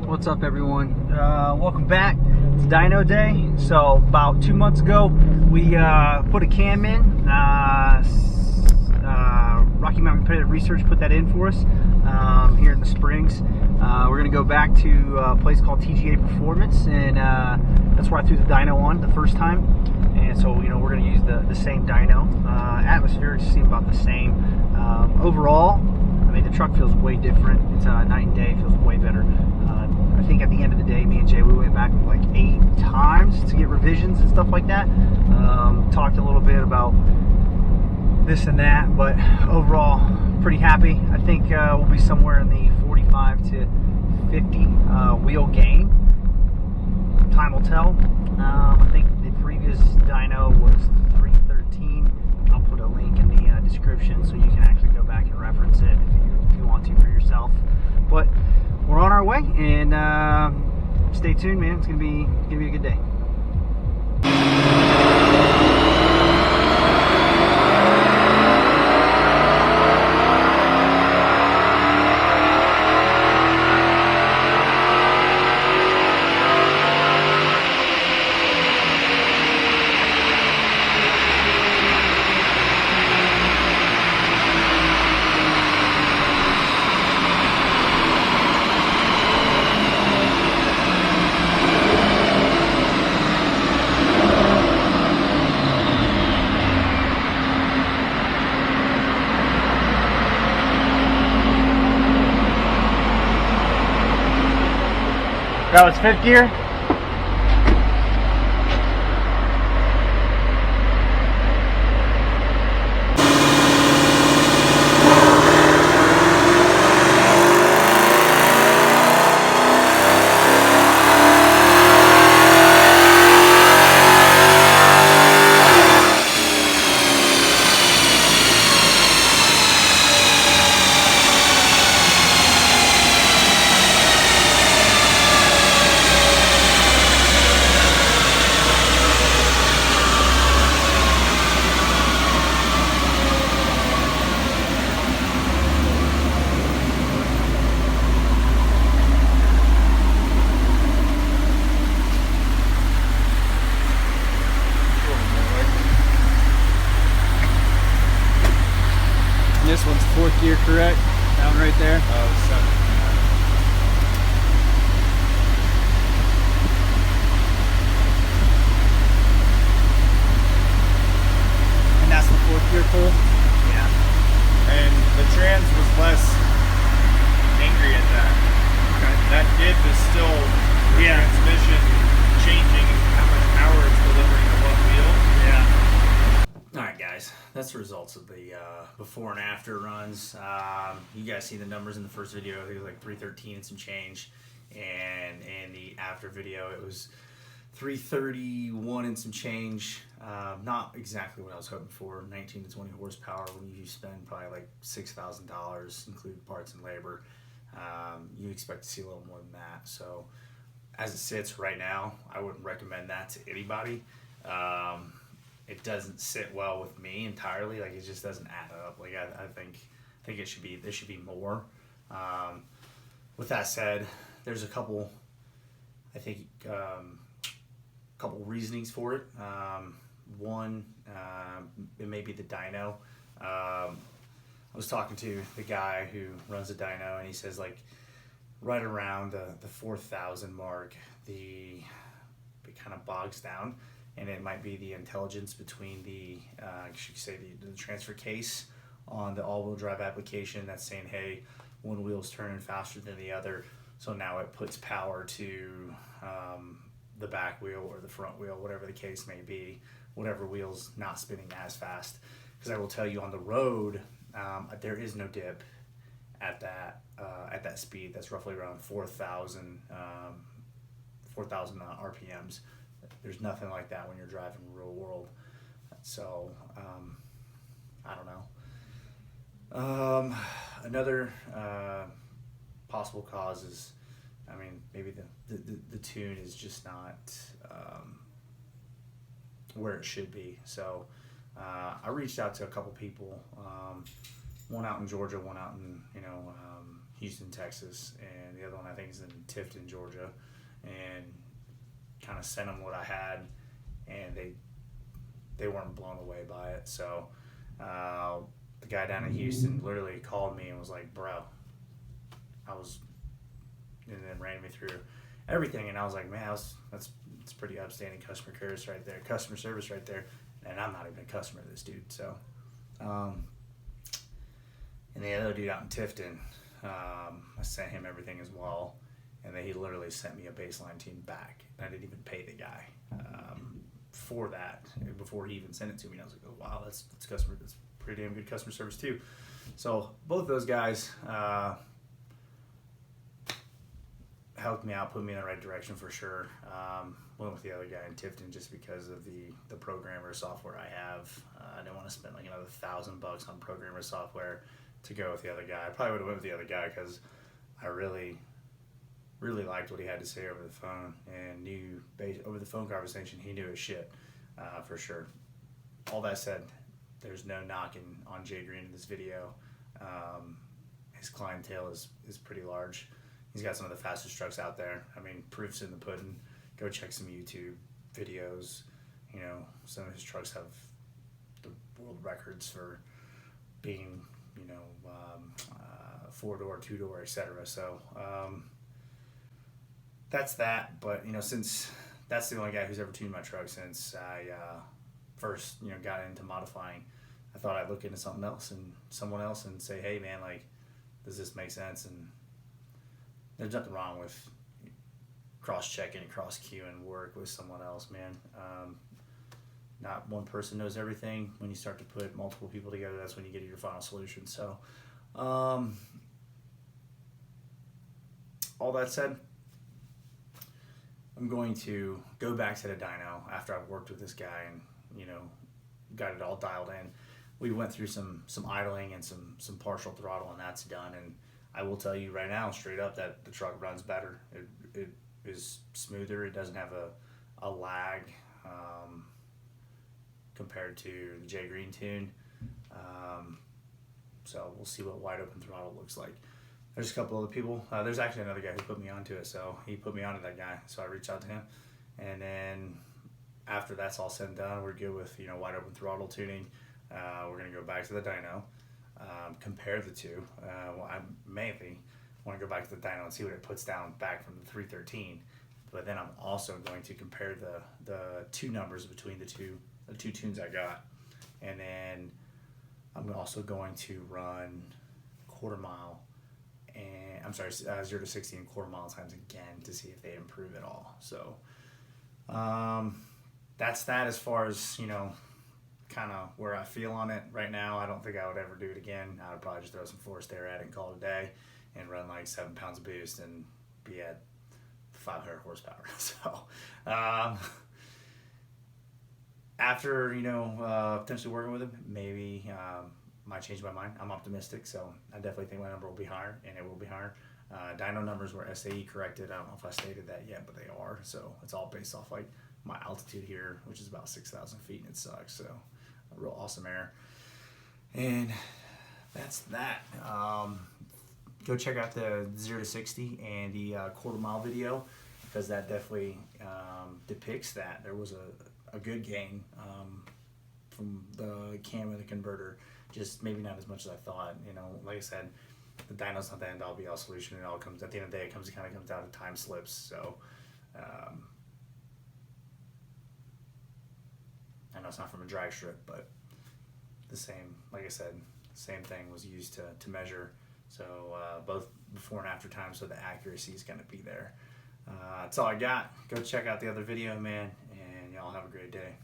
What's up, everyone? Welcome back. It's dyno day. So about 2 months ago, we put a cam in. Rocky Mountain Competitive Research put that in for us here in the Springs. We're going to go back to a place called TGA Performance, and that's where I threw the dyno on the first time. And so, you know, we're going to use the same dyno. Atmospherics seem about the same. Overall, I mean, the truck feels way different. It's night and day. It feels way better. I think at the end of the day, me and Jay, we went back like 8 times to get revisions and stuff like that. Talked a little bit about this and that, but overall, pretty happy. I think we'll be somewhere in the 45 to 50 wheel gain. Time will tell. I think the previous dyno was 313. I'll put a link in the description so you can actually go back and reference it if you want to for yourself. But we're on our way, and stay tuned, man. It's gonna be a good day. That was 5th gear. This one's 4th gear, correct? That one right there? Oh, 7th. And that's the 4th gear pull? Yeah. And the trans was less angry at that. Okay. That diff is still the transmission changing how much power it's delivering to what wheel. Yeah. Alright guys, that's the results of the before and after runs. You guys see the numbers in the first video. I think it was like 313 and some change, and in the after video it was 331 and some change. Not exactly what I was hoping for. 19 to 20 horsepower when you spend probably like $6,000 including parts and labor. You expect to see a little more than that. So as it sits right now, I wouldn't recommend that to anybody. It doesn't sit well with me entirely. Like, it just doesn't add up. Like, I think it should be, there should be more. With that said, there's a couple, I think, couple reasonings for it. One, it may be the dyno. I was talking to the guy who runs the dyno, and he says, like, right around the 4,000 mark, it kind of bogs down. And it might be the intelligence between the, the transfer case on the all-wheel drive application that's saying, hey, one wheel's turning faster than the other, so now it puts power to the back wheel or the front wheel, whatever the case may be, whatever wheel's not spinning as fast. Because I will tell you, on the road, there is no dip at that speed. That's roughly around 4,000 RPMs. There's nothing like that when you're driving real world. So, I don't know. Another possible cause is, I mean, maybe the tune is just not where it should be. So I reached out to a couple people, one out in Georgia, one out in Houston, Texas, and the other one I think is in Tifton, Georgia, and kind of sent them what I had, and they weren't blown away by it. So the guy down in Houston literally called me and was like, bro, and then ran me through everything, and I was like, man, that's pretty upstanding customer service right there, and I'm not even a customer of this dude. So and the other dude out in Tifton, I sent him everything as well, and then he literally sent me a baseline tune back. I didn't even pay the guy for that before he even sent it to me. And I was like, oh wow, that's pretty damn good customer service too. So both those guys helped me out, put me in the right direction for sure. Went with the other guy in Tifton just because of the programmer software I have. I didn't want to spend like another $1,000 on programmer software to go with the other guy. I probably would have went with the other guy because I really liked what he had to say over the phone, and knew over the phone conversation he knew his shit for sure. All that said, there's no knocking on Jay Green in this video. His clientele is pretty large. He's got some of the fastest trucks out there. I mean, proof's in the pudding. Go check some YouTube videos. You know, some of his trucks have the world records for being, 4-door, 2-door, etc. So that's that. But since that's the only guy who's ever tuned my truck since I first got into modifying, I thought I'd look into someone else and say, hey man, like, does this make sense? And there's nothing wrong with cross-checking and cross-queuing work with someone else, man. Not one person knows everything. When you start to put multiple people together, that's when you get your final solution. So all that said, I'm going to go back to the dyno after I've worked with this guy and got it all dialed in. We went through some idling and some partial throttle, and that's done. And I will tell you right now, straight up, that the truck runs better. It is smoother. It doesn't have a lag compared to the Jay Green tune. So we'll see what wide open throttle looks like. There's a couple other people. There's actually another guy who put me onto it, so he put me onto that guy. So I reached out to him, and then after that's all said and done, we're good with wide open throttle tuning. We're gonna go back to the dyno, compare the two. I mainly want to go back to the dyno and see what it puts down back from the 313. But then I'm also going to compare the two numbers between the two tunes I got, and then I'm also going to run quarter mile. And I'm sorry, 0 to 60 and quarter mile times again to see if they improve at all. So that's that as far as kind of where I feel on it right now. I don't think I would ever do it again. I would probably just throw some force there at it and call it a day, and run like 7 pounds of boost and be at 500 horsepower. So after potentially working with him, maybe might change my mind. I'm optimistic, so I definitely think my number will be higher, and it will be higher. Dyno numbers were SAE corrected. I don't know if I stated that yet, but they are. So it's all based off like my altitude here, which is about 6,000 feet, and it sucks. So a real awesome air. And that's that. Go check out the 0 to 60 and the quarter mile video, because that definitely depicts that. There was a good gain from the cam and the converter. Just maybe not as much as I thought. Like I said, the dyno's not the end all be all solution. It all comes at the end of the day. It kind of comes down to time slips. So I know it's not from a drag strip, but the same, like I said, same thing was used to measure. So both before and after time, so the accuracy is going to be there. That's all I got. Go check out the other video, man, and y'all have a great day.